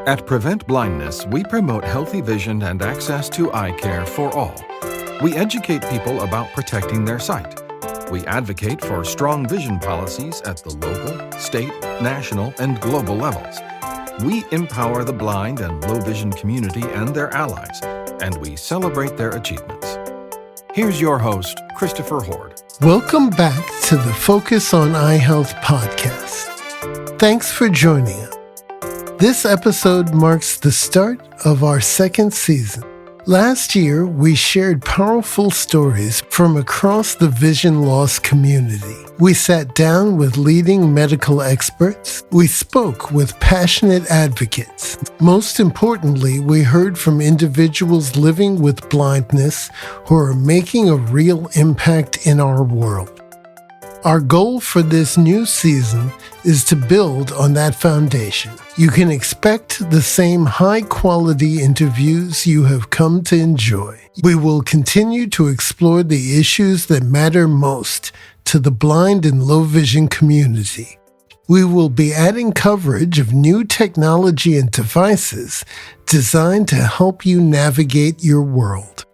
At Prevent Blindness, we promote healthy vision and access to eye care for all. We educate people about protecting their sight. We advocate for strong vision policies at the local, state, national, and global levels. We empower the blind and low vision community and their allies, and we celebrate their achievements. Here's your host, Christopher Hord. Welcome back to the Focus on Eye Health podcast. Thanks for joining us. This episode marks the start of our second season. Last year, we shared powerful stories from across the vision loss community. We sat down with leading medical experts. We spoke with passionate advocates. Most importantly, we heard from individuals living with blindness who are making a real impact in our world. Our goal for this new season is to build on that foundation. You can expect the same high-quality interviews you have come to enjoy. We will continue to explore the issues that matter most to the blind and low vision community. We will be adding coverage of new technology and devices designed to help you navigate your world.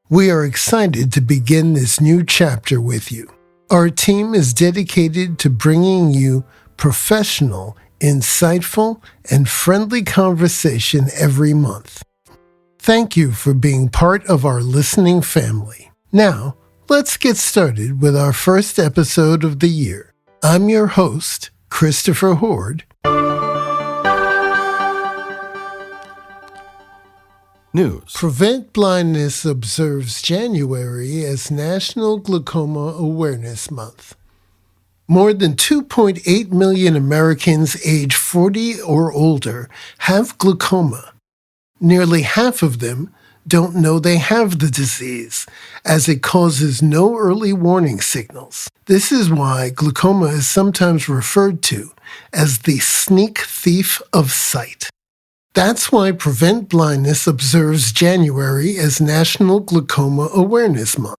We are excited to begin this new chapter with you. Our team is dedicated to bringing you professional, insightful, and friendly conversation every month. Thank you for being part of our listening family. Now, let's get started with our first episode of the year. I'm your host, Christopher Hord. News. Prevent Blindness observes January as National Glaucoma Awareness Month. More than 2.8 million Americans age 40 or older have glaucoma. Nearly half of them don't know they have the disease, as it causes no early warning signals. This is why glaucoma is sometimes referred to as the sneak thief of sight. That's why Prevent Blindness observes January as National Glaucoma Awareness Month.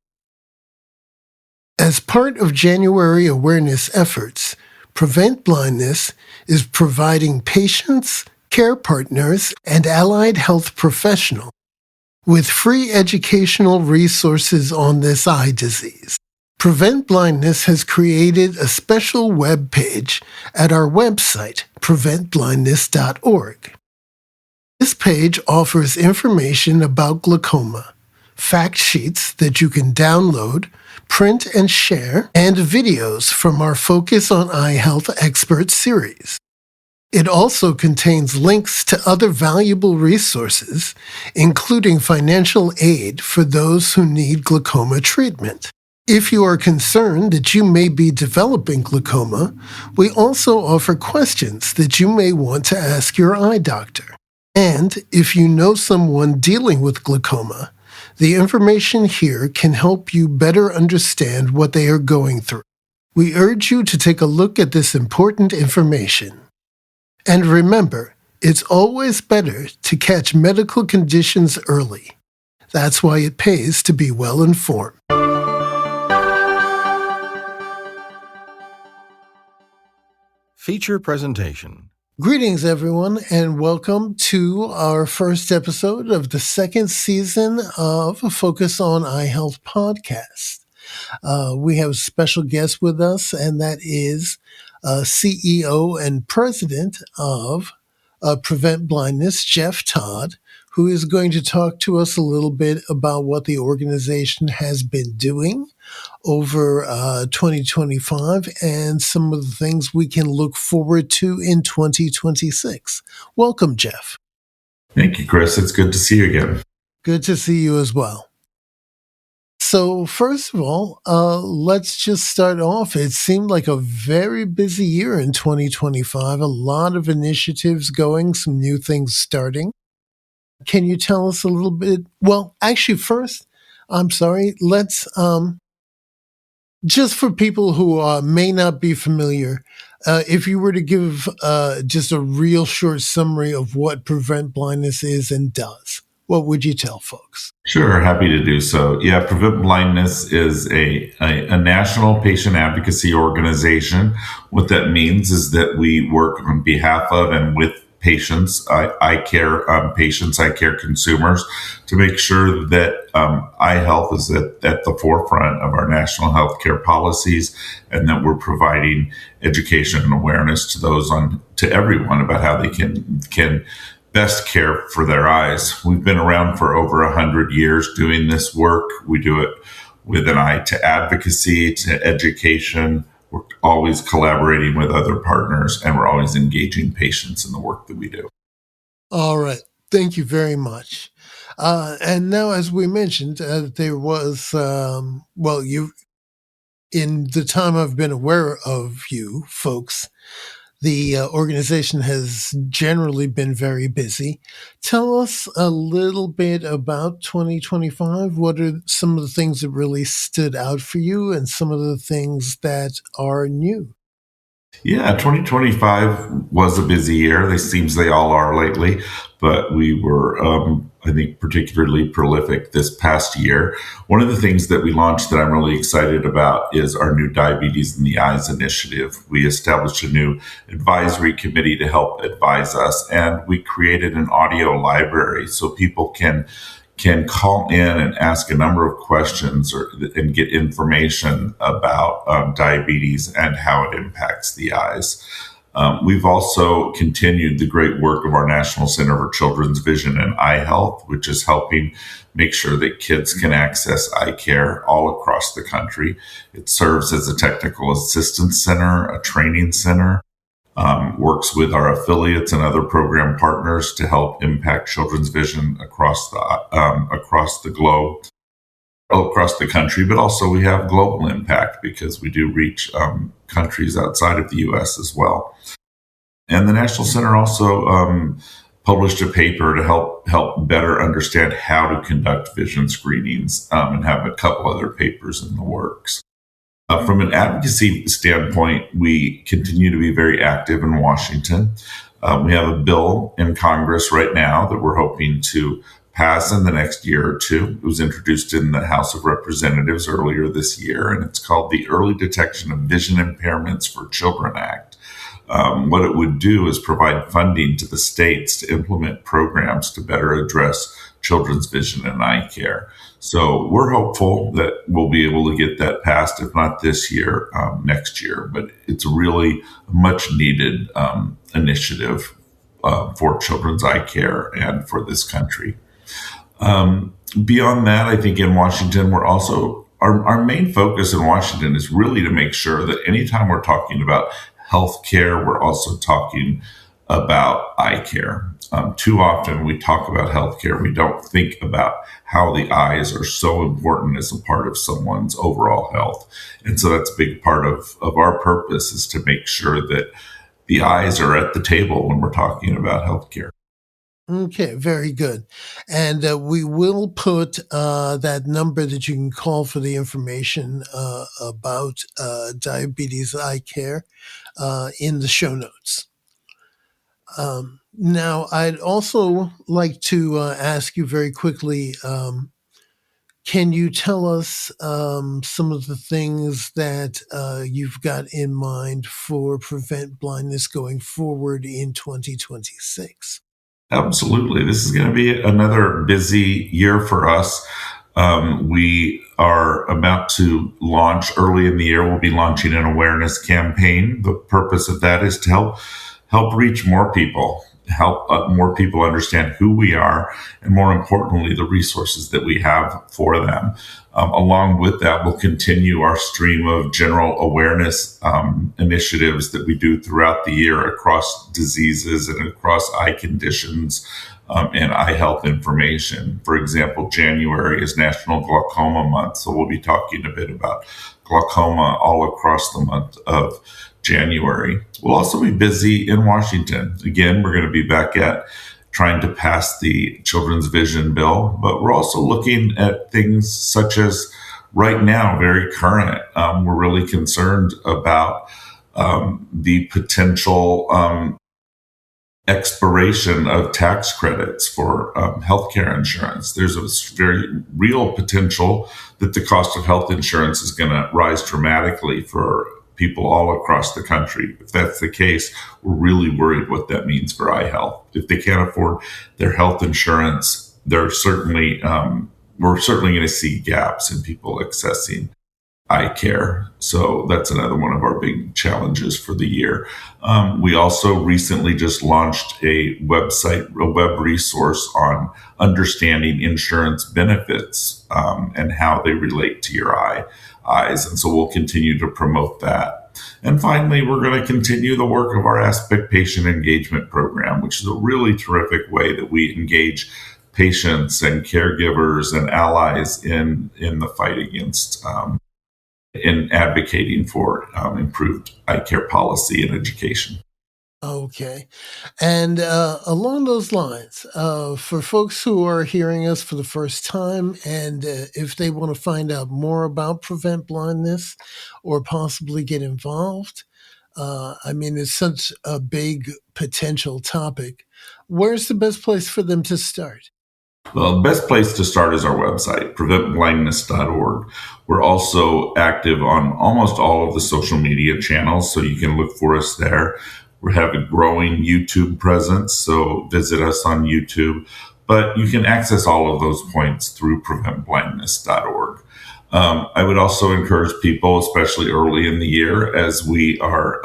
As part of January awareness efforts, Prevent Blindness is providing patients, care partners, and allied health professionals with free educational resources on this eye disease. Prevent Blindness has created a special web page at our website, preventblindness.org. This page offers information about glaucoma, fact sheets that you can download, print and share, and videos from our Focus on Eye Health Expert series. It also contains links to other valuable resources, including financial aid for those who need glaucoma treatment. If you are concerned that you may be developing glaucoma, we also offer questions that you may want to ask your eye doctor. And if you know someone dealing with glaucoma, the information here can help you better understand what they are going through. We urge you to take a look at this important information. And remember, it's always better to catch medical conditions early. That's why it pays to be well informed. Feature presentation. Greetings, everyone, and welcome to our first episode of the second season of Focus on Eye Health podcast. We have a special guest with us, and that is CEO and President of Prevent Blindness, Jeff Todd, who is going to talk to us a little bit about what the organization has been doing over 2025 and some of the things we can look forward to in 2026. Welcome, Jeff. Thank you, Chris. It's good to see you again. Good to see you as well. So first of all, let's just start off. It seemed like a very busy year in 2025, a lot of initiatives going, some new things starting. Can you tell us a little bit? Well, actually, first, I'm sorry, let's, just for people who may not be familiar, if you were to give just a real short summary of what Prevent Blindness is and does, what would you tell folks? Sure, happy to do so. Yeah, Prevent Blindness is a national patient advocacy organization. What that means is that we work on behalf of and with patients, eye care patients, eye care consumers, to make sure that eye health is at the forefront of our national healthcare policies, and that we're providing education and awareness to everyone about how they can best care for their eyes. We've been around for over 100 years doing this work. We do it with an eye to advocacy, to education. We're always collaborating with other partners, and we're always engaging patients in the work that we do. All right. Thank you very much. And now, as we mentioned, there was, in the time I've been aware of you folks, the organization has generally been very busy. Tell us a little bit about 2025. What are some of the things that really stood out for you and some of the things that are new? Yeah, 2025 was a busy year. It seems they all are lately, but we were, I think, particularly prolific this past year. One of the things that we launched that I'm really excited about is our new Diabetes in the Eyes initiative. We established a new advisory committee to help advise us, and we created an audio library so people can call in and ask a number of questions and get information about diabetes and how it impacts the eyes. We've also continued the great work of our National Center for Children's Vision and Eye Health, which is helping make sure that kids can access eye care all across the country. It serves as a technical assistance center, a training center, works with our affiliates and other program partners to help impact children's vision across the globe, across the country, but also we have global impact because we do reach countries outside of the U.S. as well. And the National Center also published a paper to help better understand how to conduct vision screenings, and have a couple other papers in the works. From an advocacy standpoint, we continue to be very active in Washington. We have a bill in Congress right now that we're hoping to pass in the next year or two. It was introduced in the House of Representatives earlier this year, and it's called the Early Detection of Vision Impairments for Children Act. What it would do is provide funding to the states to implement programs to better address children's vision and eye care. So we're hopeful that we'll be able to get that passed, if not this year, next year. But it's really a much needed initiative for children's eye care and for this country. Beyond that, I think in Washington, we're also, our main focus in Washington is really to make sure that anytime we're talking about healthcare, we're also talking about eye care. Too often we talk about healthcare, we don't think about how the eyes are so important as a part of someone's overall health. And so that's a big part of our purpose, is to make sure that the eyes are at the table when we're talking about healthcare. Okay, very good. And we will put that number that you can call for the information about diabetes eye care in the show notes. Now, I'd also like to ask you very quickly, can you tell us some of the things that you've got in mind for Prevent Blindness going forward in 2026? Absolutely. This is going to be another busy year for us. We are about to launch early in the year. We'll be launching an awareness campaign. The purpose of that is to help reach more people, help more people understand who we are, and more importantly, the resources that we have for them. Along with that, we'll continue our stream of general awareness initiatives that we do throughout the year across diseases and across eye conditions and eye health information. For example, January is National Glaucoma Month, so we'll be talking a bit about glaucoma all across the month of January. We'll also be busy in Washington. Again, we're going to be back at trying to pass the Children's Vision Bill, but we're also looking at things such as right now, very current. We're really concerned about the potential expiration of tax credits for healthcare insurance. There's a very real potential that the cost of health insurance is going to rise dramatically for people all across the country. If that's the case, we're really worried what that means for eye health. If they can't afford their health insurance, we're certainly going to see gaps in people accessing eye care. So that's another one of our big challenges for the year. We also recently just launched a web resource on understanding insurance benefits and how they relate to your eyes. And so we'll continue to promote that. And finally, we're going to continue the work of our Aspect Patient Engagement Program, which is a really terrific way that we engage patients and caregivers and allies in the fight against in advocating for improved eye care policy and education. Okay. And along those lines, for folks who are hearing us for the first time, and if they want to find out more about Prevent Blindness or possibly get involved, it's such a big potential topic. Where's the best place for them to start? Well, the best place to start is our website, preventblindness.org. We're also active on almost all of the social media channels, so you can look for us there. We have a growing YouTube presence, so visit us on YouTube. But you can access all of those points through preventblindness.org. I would also encourage people, especially early in the year, as we are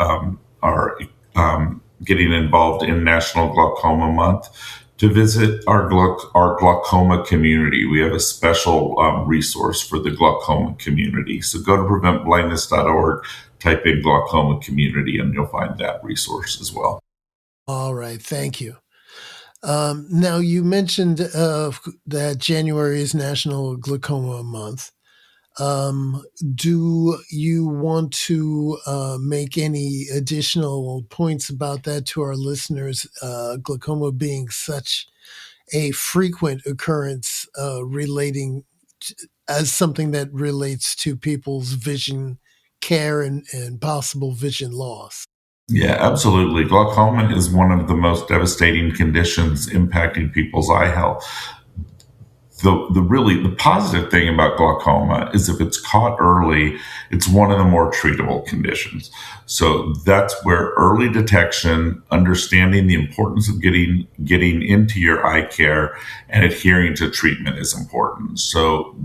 getting involved in National Glaucoma Month, to visit our glaucoma community. We have a special resource for the glaucoma community. So go to preventblindness.org, type in glaucoma community, and you'll find that resource as well. All right. Thank you. Now, you mentioned that January is National Glaucoma Month. Do you want to make any additional points about that to our listeners? Glaucoma being such a frequent occurrence as something that relates to people's vision care and possible vision loss. Yeah, absolutely. Glaucoma is one of the most devastating conditions impacting people's eye health. The positive thing about glaucoma is if it's caught early, it's one of the more treatable conditions. So that's where early detection, understanding the importance of getting into your eye care and adhering to treatment is important. So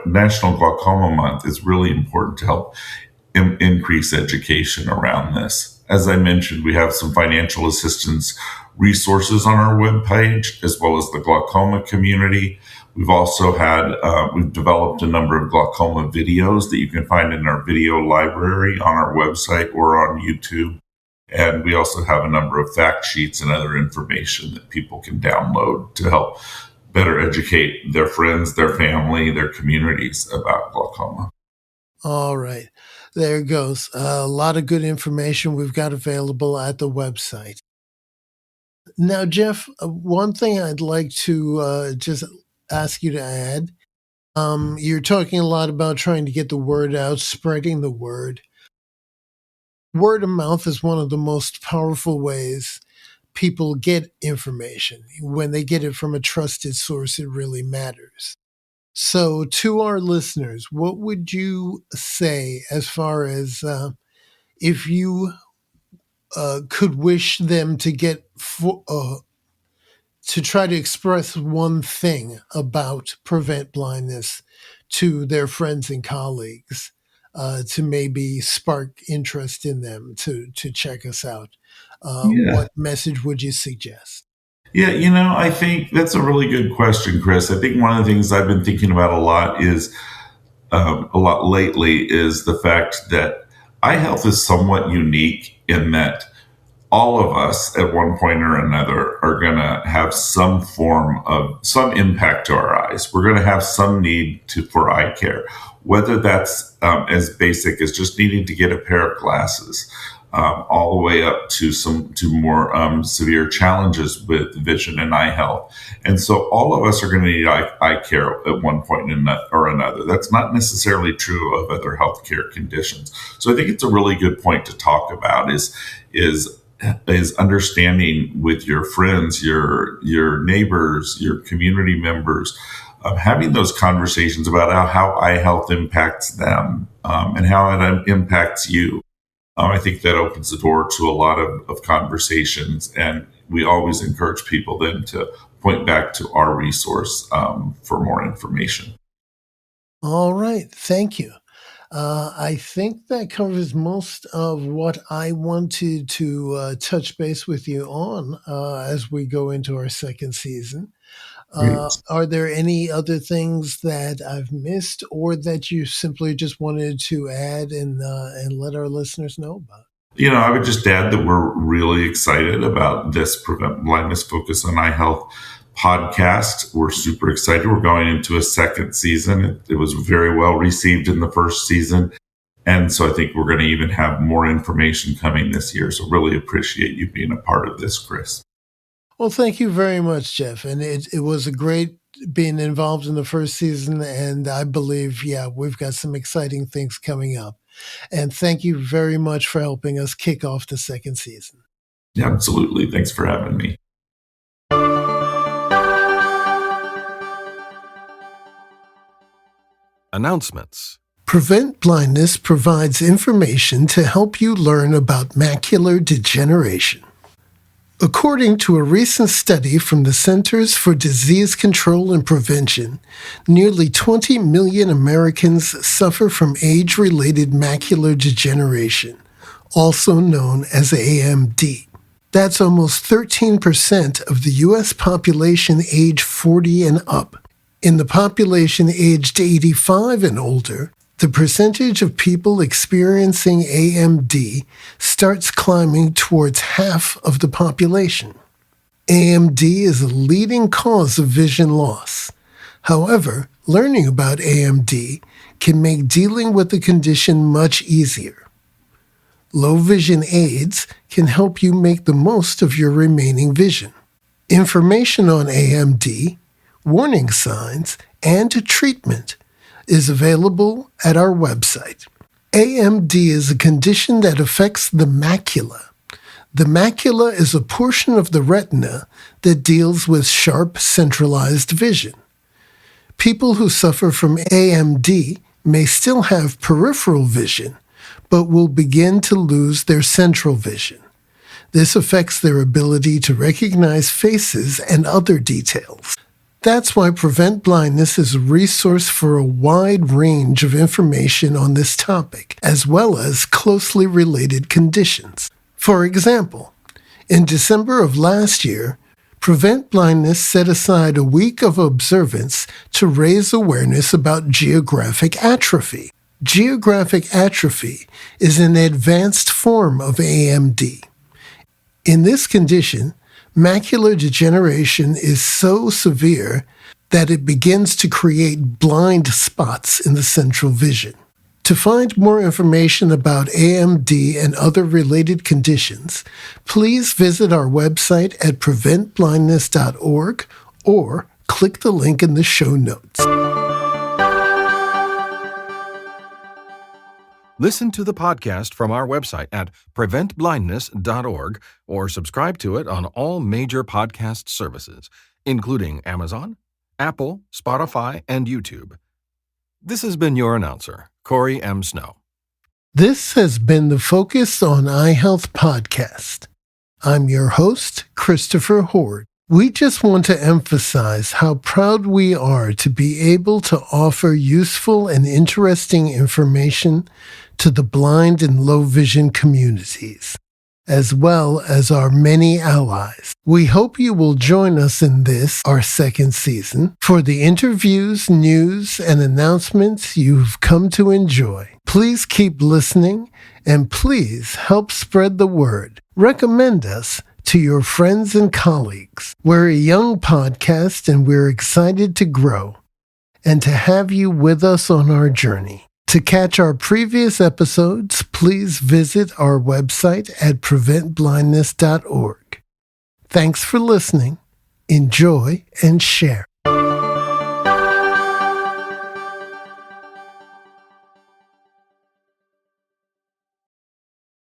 National Glaucoma Month is really important to help increase education around this. As I mentioned, we have some financial assistance resources on our webpage, as well as the glaucoma community. We've also we've developed a number of glaucoma videos that you can find in our video library on our website or on YouTube. And we also have a number of fact sheets and other information that people can download to help better educate their friends, their family, their communities about glaucoma. All right. There goes. A lot of good information we've got available at the website. Now, Jeff, one thing I'd like to just ask you to add, you're talking a lot about trying to get the word out, spreading the word. Word of mouth is one of the most powerful ways people get information. When they get it from a trusted source, it really matters. So to our listeners, what would you say as far as if you could wish them to get to try to express one thing about Prevent Blindness to their friends and colleagues, to maybe spark interest in them to check us out? What message would you suggest? Yeah, I think that's a really good question, Chris. I think one of the things I've been thinking about a lot lately is the fact that eye health is somewhat unique in that all of us at one point or another are going to have some impact to our eyes. We're going to have some need for eye care, whether that's as basic as just needing to get a pair of glasses, all the way up to more severe challenges with vision and eye health. And so all of us are going to need eye care at one point or another. That's not necessarily true of other healthcare conditions. So I think it's a really good point to talk about is understanding with your friends, your neighbors, your community members, having those conversations about how eye health impacts them and how it impacts you. I think that opens the door to a lot of conversations, and we always encourage people then to point back to our resource for more information. All right. Thank you. I think that covers most of what I wanted to touch base with you on as we go into our second season. Great. Are there any other things that I've missed or that you simply just wanted to add and let our listeners know about? I would just add that we're really excited about this Prevent Blindness Focus on Eye Health podcast. We're super excited. We're going into a second season. It was very well received in the first season. And so I think we're going to even have more information coming this year. So really appreciate you being a part of this, Chris. Well, thank you very much, Jeff. And it was a great being involved in the first season. And I believe, we've got some exciting things coming up. And thank you very much for helping us kick off the second season. Yeah, absolutely. Thanks for having me. Announcements. Prevent Blindness provides information to help you learn about macular degeneration. According to a recent study from the Centers for Disease Control and Prevention, nearly 20 million Americans suffer from age-related macular degeneration, also known as AMD. That's almost 13% of the U.S. population age 40 and up. In the population aged 85 and older, the percentage of people experiencing AMD starts climbing towards half of the population. AMD is a leading cause of vision loss. However, learning about AMD can make dealing with the condition much easier. Low vision aids can help you make the most of your remaining vision. Information on AMD, warning signs, and treatment is available at our website. AMD is a condition that affects the macula. The macula is a portion of the retina that deals with sharp, centralized vision. People who suffer from AMD may still have peripheral vision, but will begin to lose their central vision. This affects their ability to recognize faces and other details. That's why Prevent Blindness is a resource for a wide range of information on this topic, as well as closely related conditions. For example, in December of last year, Prevent Blindness set aside a week of observance to raise awareness about geographic atrophy. Geographic atrophy is an advanced form of AMD. In this condition, macular degeneration is so severe that it begins to create blind spots in the central vision. To find more information about AMD and other related conditions, please visit our website at preventblindness.org or click the link in the show notes. Listen to the podcast from our website at preventblindness.org or subscribe to it on all major podcast services, including Amazon, Apple, Spotify, and YouTube. This has been your announcer, Corey M. Snow. This has been the Focus on Eye Health podcast. I'm your host, Christopher Hord. We just want to emphasize how proud we are to be able to offer useful and interesting information to the blind and low vision communities, as well as our many allies. We hope you will join us in this, our second season, for the interviews, news, and announcements you've come to enjoy. Please keep listening, and please help spread the word. Recommend us to your friends and colleagues. We're a young podcast, and we're excited to grow and to have you with us on our journey. To catch our previous episodes, please visit our website at preventblindness.org. Thanks for listening. Enjoy and share.